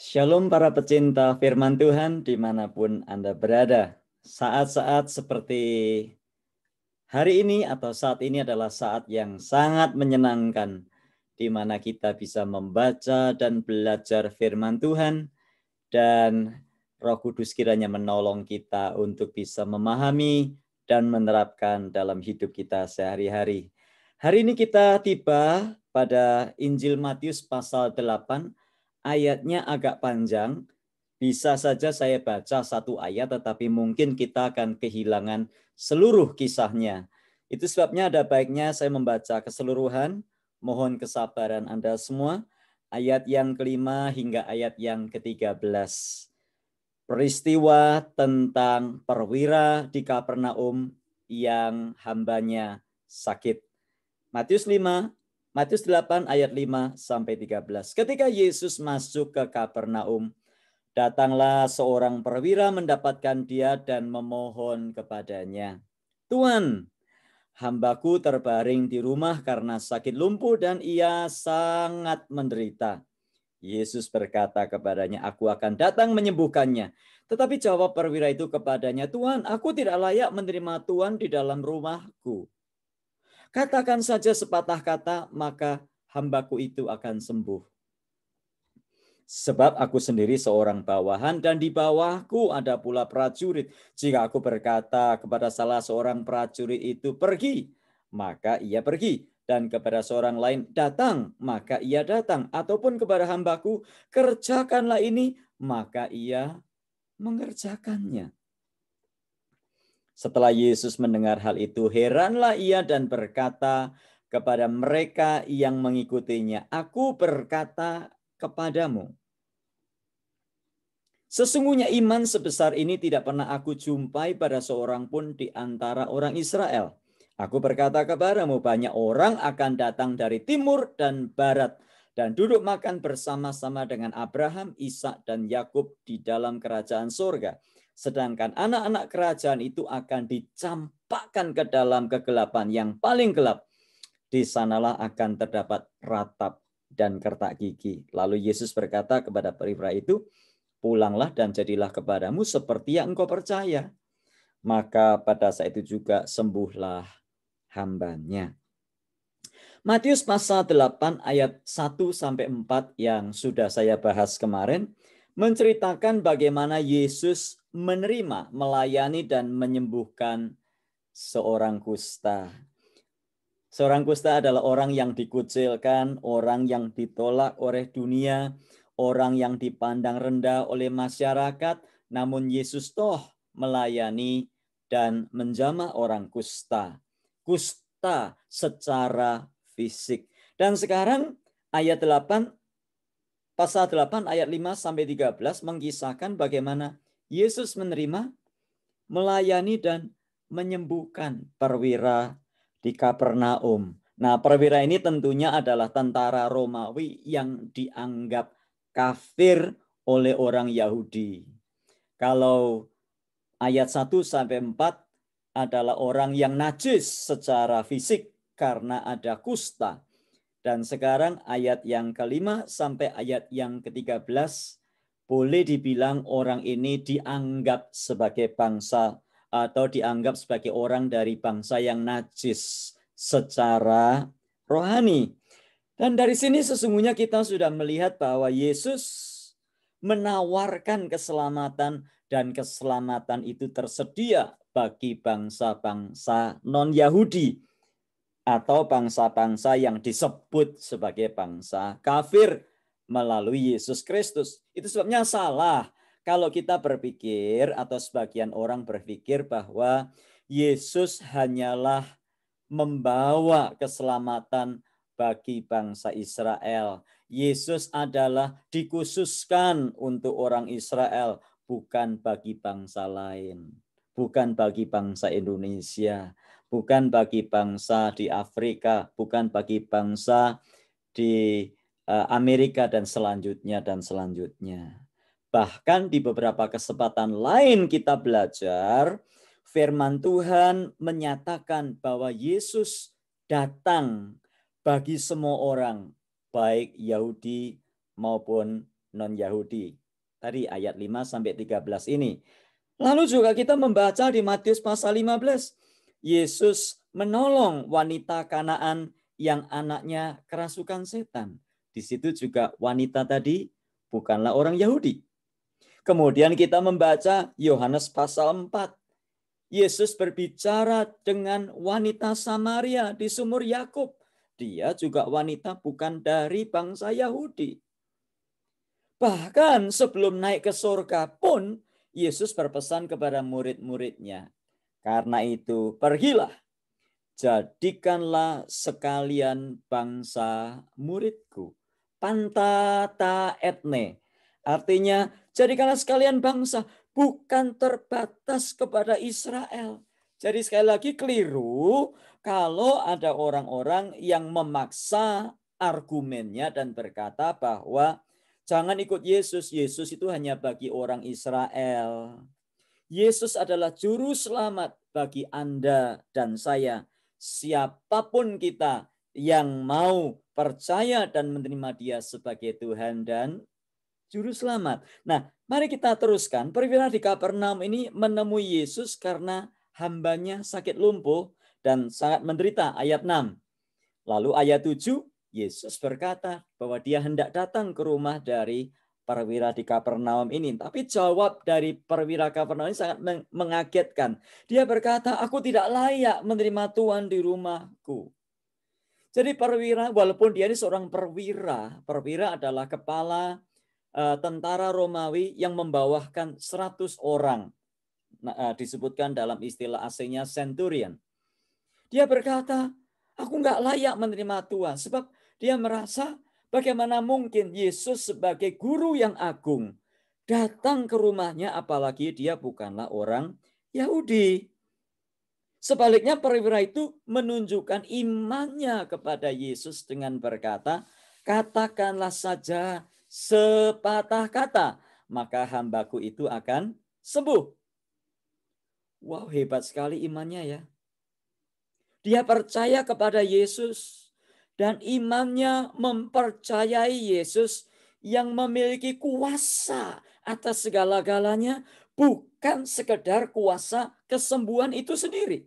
Shalom para pecinta firman Tuhan dimanapun Anda berada. Saat-saat seperti hari ini atau saat ini adalah saat yang sangat menyenangkan, di mana kita bisa membaca dan belajar firman Tuhan, dan Roh Kudus kiranya menolong kita untuk bisa memahami dan menerapkan dalam hidup kita sehari-hari. Hari ini kita tiba pada Injil Matius pasal 8, ayatnya agak panjang. Bisa saja saya baca satu ayat, tetapi mungkin kita akan kehilangan seluruh kisahnya. Itu sebabnya ada baiknya saya membaca keseluruhan. Mohon kesabaran Anda semua. Ayat yang kelima hingga ayat yang ke-13. Peristiwa tentang perwira di Kapernaum yang hambanya sakit. Matius 8 ayat 5 sampai 13. Ketika Yesus masuk ke Kapernaum, datanglah seorang perwira mendapatkan dia dan memohon kepadanya, "Tuan, hambaku terbaring di rumah karena sakit lumpuh dan ia sangat menderita." Yesus berkata kepadanya, "Aku akan datang menyembuhkannya." Tetapi jawab perwira itu kepadanya, "Tuan, aku tidak layak menerima Tuan di dalam rumahku. Katakan saja sepatah kata, maka hambaku itu akan sembuh. Sebab aku sendiri seorang bawahan dan di bawahku ada pula prajurit. Jika aku berkata kepada salah seorang prajurit itu pergi, maka ia pergi. Dan kepada seorang lain datang, maka ia datang. Ataupun kepada hambaku, kerjakanlah ini, maka ia mengerjakannya." Setelah Yesus mendengar hal itu, heranlah ia dan berkata kepada mereka yang mengikutinya, "Aku berkata kepadamu, sesungguhnya iman sebesar ini tidak pernah aku jumpai pada seorang pun di antara orang Israel. Aku berkata kepadamu, banyak orang akan datang dari timur dan barat dan duduk makan bersama-sama dengan Abraham, Ishak, dan Yakub di dalam kerajaan surga. Sedangkan anak-anak kerajaan itu akan dicampakkan ke dalam kegelapan yang paling gelap. Di sanalah akan terdapat ratap dan kertak gigi." Lalu Yesus berkata kepada perwira itu, "Pulanglah dan jadilah kepadamu seperti yang engkau percaya." Maka pada saat itu juga sembuhlah hambanya. Matius pasal 8 ayat 1 sampai 4 yang sudah saya bahas kemarin menceritakan bagaimana Yesus menerima, melayani dan menyembuhkan seorang kusta. Seorang kusta adalah orang yang dikucilkan, orang yang ditolak oleh dunia, orang yang dipandang rendah oleh masyarakat, namun Yesus toh melayani dan menjamah orang kusta. Kusta secara fisik. Dan sekarang ayat 8, pasal 8 ayat 5 sampai 13 mengisahkan bagaimana Yesus menerima, melayani dan menyembuhkan perwira di Kapernaum. Nah, perwira ini tentunya adalah tentara Romawi yang dianggap kafir oleh orang Yahudi. Kalau ayat 1 sampai 4 adalah orang yang najis secara fisik karena ada kusta. Dan sekarang ayat yang kelima sampai ayat yang ke-13 boleh dibilang orang ini dianggap sebagai bangsa atau dianggap sebagai orang dari bangsa yang najis secara rohani. Dan dari sini sesungguhnya kita sudah melihat bahwa Yesus menawarkan keselamatan, dan keselamatan itu tersedia bagi bangsa-bangsa non-Yahudi atau bangsa-bangsa yang disebut sebagai bangsa kafir melalui Yesus Kristus. Itu sebabnya salah kalau kita berpikir atau sebagian orang berpikir bahwa Yesus hanyalah membawa keselamatan bagi bangsa Israel. Yesus adalah dikhususkan untuk orang Israel, bukan bagi bangsa lain, bukan bagi bangsa Indonesia, bukan bagi bangsa di Afrika, bukan bagi bangsa di Amerika dan selanjutnya dan selanjutnya. Bahkan di beberapa kesempatan lain kita belajar firman Tuhan menyatakan bahwa Yesus datang bagi semua orang, baik Yahudi maupun non-Yahudi. Tadi ayat 5-13 ini. Lalu juga kita membaca di Matius pasal 15. Yesus menolong wanita Kanaan yang anaknya kerasukan setan. Di situ juga wanita tadi bukanlah orang Yahudi. Kemudian kita membaca Yohanes pasal 4. Yesus berbicara dengan wanita Samaria di sumur Yakub. Dia juga wanita bukan dari bangsa Yahudi. Bahkan sebelum naik ke surga pun, Yesus berpesan kepada murid-muridnya. Karena itu, pergilah, jadikanlah sekalian bangsa muridku. Pantata etne. Artinya, jadikanlah sekalian bangsa. Bukan terbatas kepada Israel. Jadi sekali lagi keliru kalau ada orang-orang yang memaksa argumennya dan berkata bahwa jangan ikut Yesus. Yesus itu hanya bagi orang Israel. Yesus adalah juru selamat bagi Anda dan saya. Siapapun kita yang mau percaya dan menerima Dia sebagai Tuhan dan Juru Selamat. Nah, mari kita teruskan. Perwira di Kapernaum ini menemui Yesus karena hambanya sakit lumpuh dan sangat menderita. Ayat 6. Lalu ayat 7, Yesus berkata bahwa dia hendak datang ke rumah dari perwira di Kapernaum ini. Tapi jawab dari perwira Kapernaum ini sangat mengagetkan. Dia berkata, aku tidak layak menerima Tuhan di rumahku. Jadi perwira, walaupun dia ini seorang perwira adalah kepala tentara Romawi yang membawakan 100 orang. Disebutkan dalam istilah aslinya centurion. Dia berkata, aku nggak layak menerima Tuhan. Sebab dia merasa bagaimana mungkin Yesus sebagai guru yang agung datang ke rumahnya, apalagi dia bukanlah orang Yahudi. Sebaliknya perwira itu menunjukkan imannya kepada Yesus dengan berkata, katakanlah saja sepatah kata, maka hambaku itu akan sembuh. Wow, hebat sekali imannya ya. Dia percaya kepada Yesus dan imannya mempercayai Yesus yang memiliki kuasa atas segala-galanya, bukan sekedar kuasa kesembuhan itu sendiri.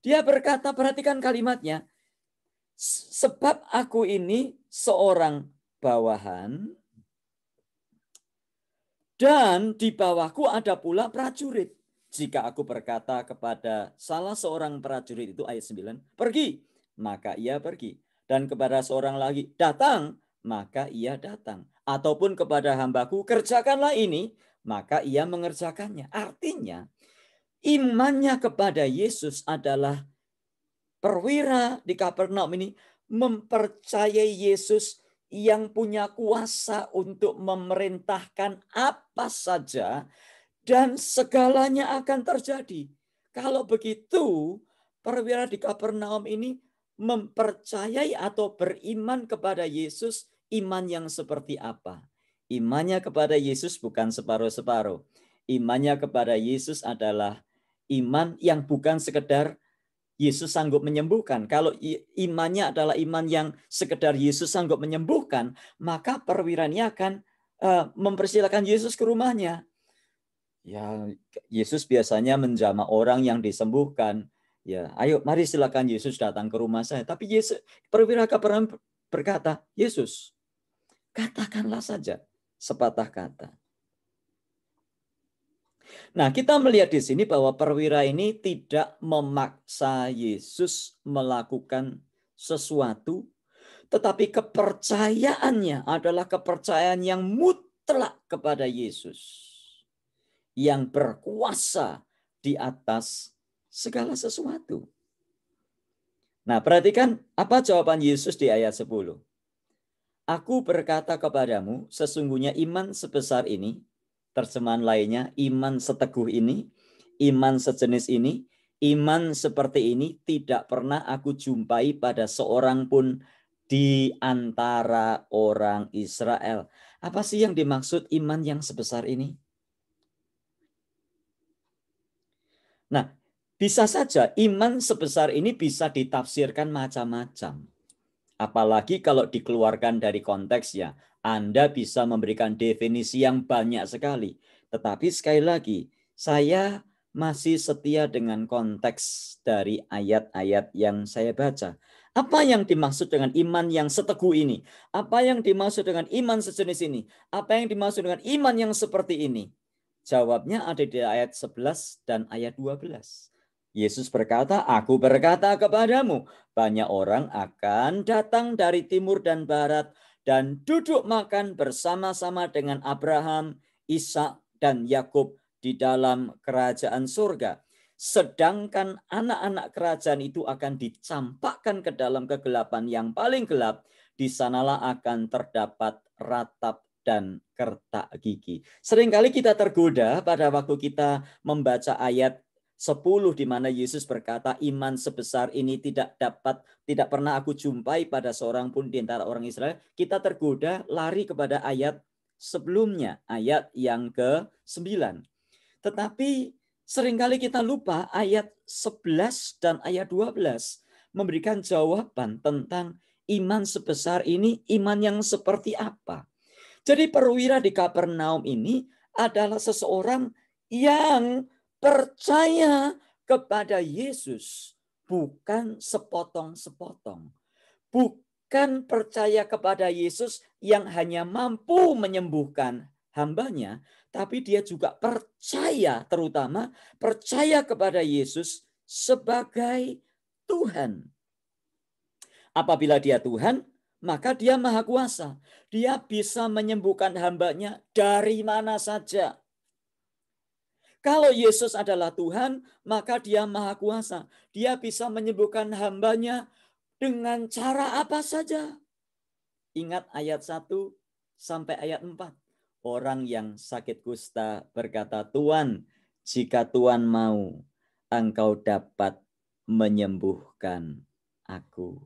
Dia berkata, perhatikan kalimatnya, sebab aku ini seorang bawahan dan di bawahku ada pula prajurit. Jika aku berkata kepada salah seorang prajurit itu ayat 9, pergi, maka ia pergi. Dan kepada seorang lagi, datang, maka ia datang. Ataupun kepada hambaku, kerjakanlah ini, maka ia mengerjakannya. Artinya, imannya kepada Yesus adalah perwira di Kapernaum ini mempercayai Yesus yang punya kuasa untuk memerintahkan apa saja dan segalanya akan terjadi. Kalau begitu, perwira di Kapernaum ini mempercayai atau beriman kepada Yesus, iman yang seperti apa? Imannya kepada Yesus bukan separuh-separuh. Imannya kepada Yesus adalah iman yang bukan sekedar Yesus sanggup menyembuhkan. Kalau imannya adalah iman yang sekedar Yesus sanggup menyembuhkan, maka perwira ini akan mempersilakan Yesus ke rumahnya. Ya, Yesus biasanya menjamah orang yang disembuhkan. Ya, ayo mari silakan Yesus datang ke rumah saya. Tapi Yesus, perwira Kapernaum berkata, Yesus, katakanlah saja sepatah kata. Nah, kita melihat di sini bahwa perwira ini tidak memaksa Yesus melakukan sesuatu, tetapi kepercayaannya adalah kepercayaan yang mutlak kepada Yesus, yang berkuasa di atas segala sesuatu. Nah, perhatikan apa jawaban Yesus di ayat 10. Aku berkata kepadamu, sesungguhnya iman sebesar ini, terjemahan lainnya, iman seteguh ini, iman sejenis ini, iman seperti ini tidak pernah aku jumpai pada seorang pun di antara orang Israel. Apa sih yang dimaksud iman yang sebesar ini? Nah, bisa saja iman sebesar ini bisa ditafsirkan macam-macam. Apalagi kalau dikeluarkan dari konteksnya. Anda bisa memberikan definisi yang banyak sekali. Tetapi sekali lagi, saya masih setia dengan konteks dari ayat-ayat yang saya baca. Apa yang dimaksud dengan iman yang seteguh ini? Apa yang dimaksud dengan iman sejenis ini? Apa yang dimaksud dengan iman yang seperti ini? Jawabnya ada di ayat 11 dan ayat 12. Yesus berkata, aku berkata kepadamu, banyak orang akan datang dari timur dan barat dan duduk makan bersama-sama dengan Abraham, Ishak, dan Yakub di dalam kerajaan surga. Sedangkan anak-anak kerajaan itu akan dicampakkan ke dalam kegelapan yang paling gelap. Di sanalah akan terdapat ratap dan kertak gigi. Seringkali kita tergoda pada waktu kita membaca ayat 10 di mana Yesus berkata, iman sebesar ini tidak pernah aku jumpai pada seorang pun di antara orang Israel. Kita tergoda lari kepada ayat sebelumnya, ayat yang ke-9. Tetapi seringkali kita lupa ayat 11 dan ayat 12 memberikan jawaban tentang iman sebesar ini, iman yang seperti apa. Jadi perwira di Kapernaum ini adalah seseorang yang percaya kepada Yesus, bukan sepotong-sepotong. Bukan percaya kepada Yesus yang hanya mampu menyembuhkan hambanya, tapi dia juga percaya, terutama percaya kepada Yesus sebagai Tuhan. Apabila dia Tuhan, maka dia maha kuasa. Dia bisa menyembuhkan hambanya dari mana saja. Kalau Yesus adalah Tuhan, maka dia maha kuasa. Dia bisa menyembuhkan hambanya dengan cara apa saja. Ingat ayat 1 sampai ayat 4. Orang yang sakit kusta berkata, Tuhan, jika Tuhan mau, engkau dapat menyembuhkan aku.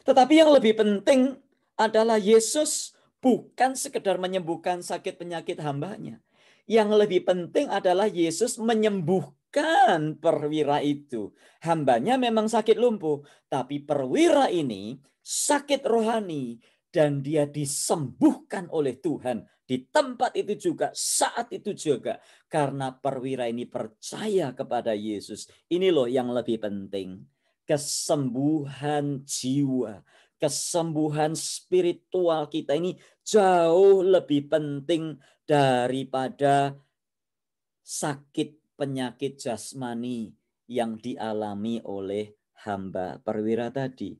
Tetapi yang lebih penting adalah Yesus bukan sekedar menyembuhkan sakit penyakit hambanya. Yang lebih penting adalah Yesus menyembuhkan perwira itu. Hambanya memang sakit lumpuh, tapi perwira ini sakit rohani dan dia disembuhkan oleh Tuhan di tempat itu juga, saat itu juga, karena perwira ini percaya kepada Yesus. Ini loh yang lebih penting. Kesembuhan jiwa, kesembuhan spiritual kita ini jauh lebih penting daripada sakit penyakit jasmani yang dialami oleh hamba perwira tadi.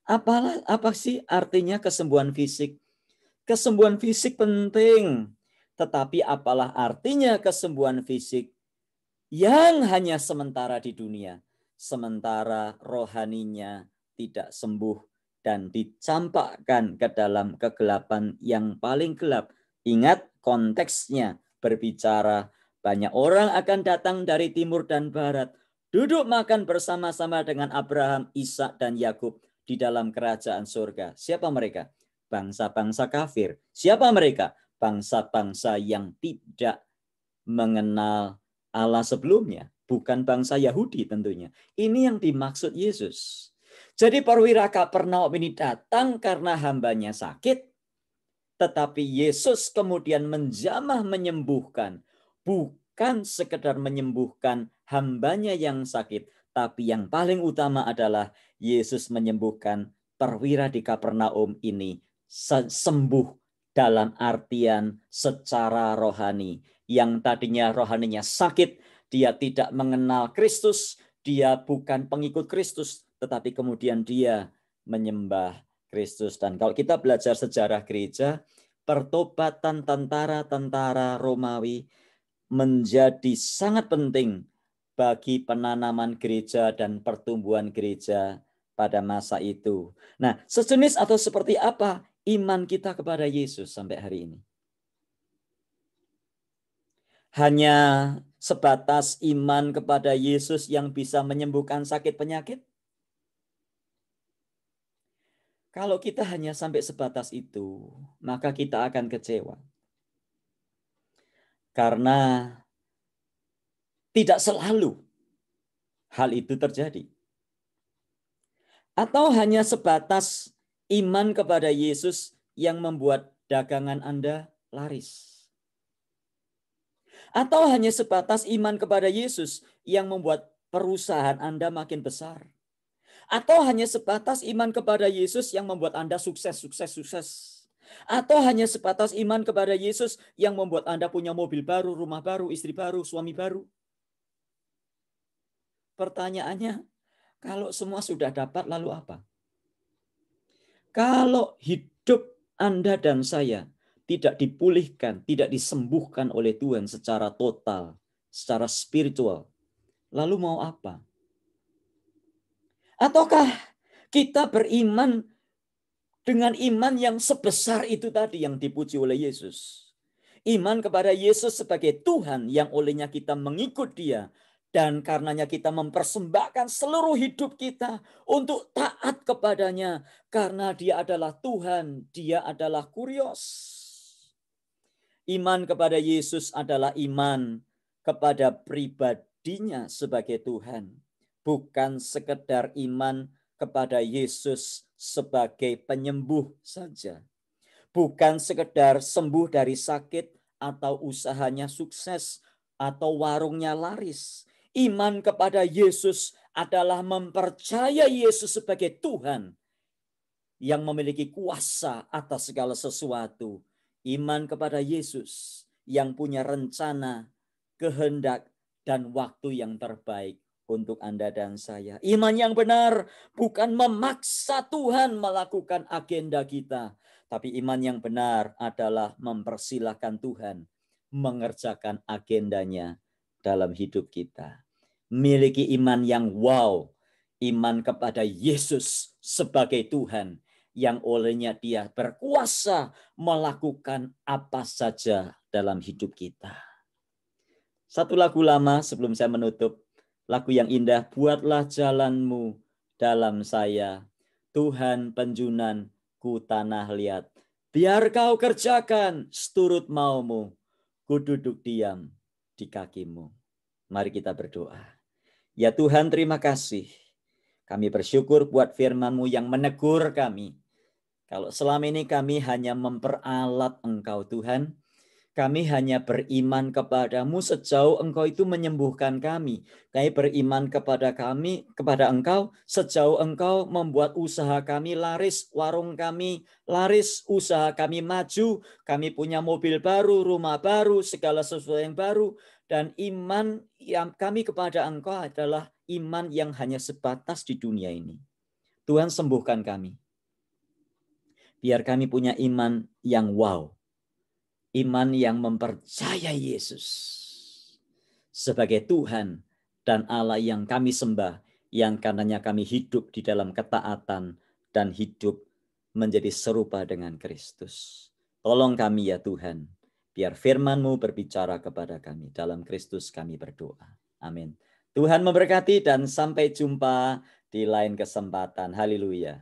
Apa sih artinya kesembuhan fisik? Kesembuhan fisik penting, tetapi apalah artinya kesembuhan fisik yang hanya sementara di dunia, sementara rohaninya tidak sembuh dan dicampakkan ke dalam kegelapan yang paling gelap. Ingat konteksnya berbicara banyak orang akan datang dari timur dan barat, duduk makan bersama-sama dengan Abraham, Ishak, dan Yakub di dalam kerajaan surga. Siapa mereka? Bangsa-bangsa kafir. Siapa mereka? Bangsa-bangsa yang tidak mengenal Allah sebelumnya, bukan bangsa Yahudi tentunya. Ini yang dimaksud Yesus. Jadi perwira Kapernaum ini datang karena hambanya sakit, tetapi Yesus kemudian menjamah menyembuhkan. Bukan sekedar menyembuhkan hambanya yang sakit, tapi yang paling utama adalah Yesus menyembuhkan perwira di Kapernaum ini sembuh dalam artian secara rohani. Yang tadinya rohaninya sakit, dia tidak mengenal Kristus, dia bukan pengikut Kristus, tetapi kemudian dia menyembah Kristus. Dan kalau kita belajar sejarah gereja, pertobatan tentara-tentara Romawi menjadi sangat penting bagi penanaman gereja dan pertumbuhan gereja pada masa itu. Nah, sejenis atau seperti apa iman kita kepada Yesus sampai hari ini? Hanya sebatas iman kepada Yesus yang bisa menyembuhkan sakit penyakit? Kalau kita hanya sampai sebatas itu, maka kita akan kecewa. Karena tidak selalu hal itu terjadi. Atau hanya sebatas iman kepada Yesus yang membuat dagangan Anda laris? Atau hanya sebatas iman kepada Yesus yang membuat perusahaan Anda makin besar? Atau hanya sebatas iman kepada Yesus yang membuat Anda sukses? Atau hanya sebatas iman kepada Yesus yang membuat Anda punya mobil baru, rumah baru, istri baru, suami baru? Pertanyaannya, kalau semua sudah dapat, lalu apa? Kalau hidup Anda dan saya tidak dipulihkan, tidak disembuhkan oleh Tuhan secara total, secara spiritual, lalu mau apa? Ataukah kita beriman dengan iman yang sebesar itu tadi yang dipuji oleh Yesus? Iman kepada Yesus sebagai Tuhan yang olehnya kita mengikut Dia, dan karenanya kita mempersembahkan seluruh hidup kita untuk taat kepadanya karena Dia adalah Tuhan, Dia adalah Kurios. Iman kepada Yesus adalah iman kepada pribadinya sebagai Tuhan, bukan sekedar iman kepada Yesus sebagai penyembuh saja. Bukan sekedar sembuh dari sakit atau usahanya sukses atau warungnya laris. Iman kepada Yesus adalah mempercayai Yesus sebagai Tuhan yang memiliki kuasa atas segala sesuatu. Iman kepada Yesus yang punya rencana, kehendak, dan waktu yang terbaik untuk Anda dan saya. Iman yang benar bukan memaksa Tuhan melakukan agenda kita, tapi iman yang benar adalah mempersilahkan Tuhan mengerjakan agendanya dalam hidup kita. Miliki iman yang wow, iman kepada Yesus sebagai Tuhan yang olehnya Dia berkuasa melakukan apa saja dalam hidup kita. Satu lagu lama sebelum saya menutup, lagu yang indah, buatlah jalanmu dalam saya, Tuhan penjunan ku tanah liat. Biar kau kerjakan seturut maumu, ku duduk diam di kakimu. Mari kita berdoa. Ya Tuhan, terima kasih. Kami bersyukur buat firman-Mu yang menegur kami. Kalau selama ini kami hanya memperalat Engkau Tuhan, kami hanya beriman kepadamu sejauh Engkau itu menyembuhkan kami. Kami beriman kepada Engkau sejauh Engkau membuat usaha kami laris, warung kami laris, usaha kami maju, kami punya mobil baru, rumah baru, segala sesuatu yang baru. Dan iman yang kami kepada Engkau adalah iman yang hanya sebatas di dunia ini. Tuhan, sembuhkan kami. Biar kami punya iman yang wow. Iman yang mempercayai Yesus sebagai Tuhan dan Allah yang kami sembah, yang karenanya kami hidup di dalam ketaatan dan hidup menjadi serupa dengan Kristus. Tolong kami ya Tuhan, biar firman-Mu berbicara kepada kami. Dalam Kristus kami berdoa. Amin. Tuhan memberkati dan sampai jumpa di lain kesempatan. Haleluya.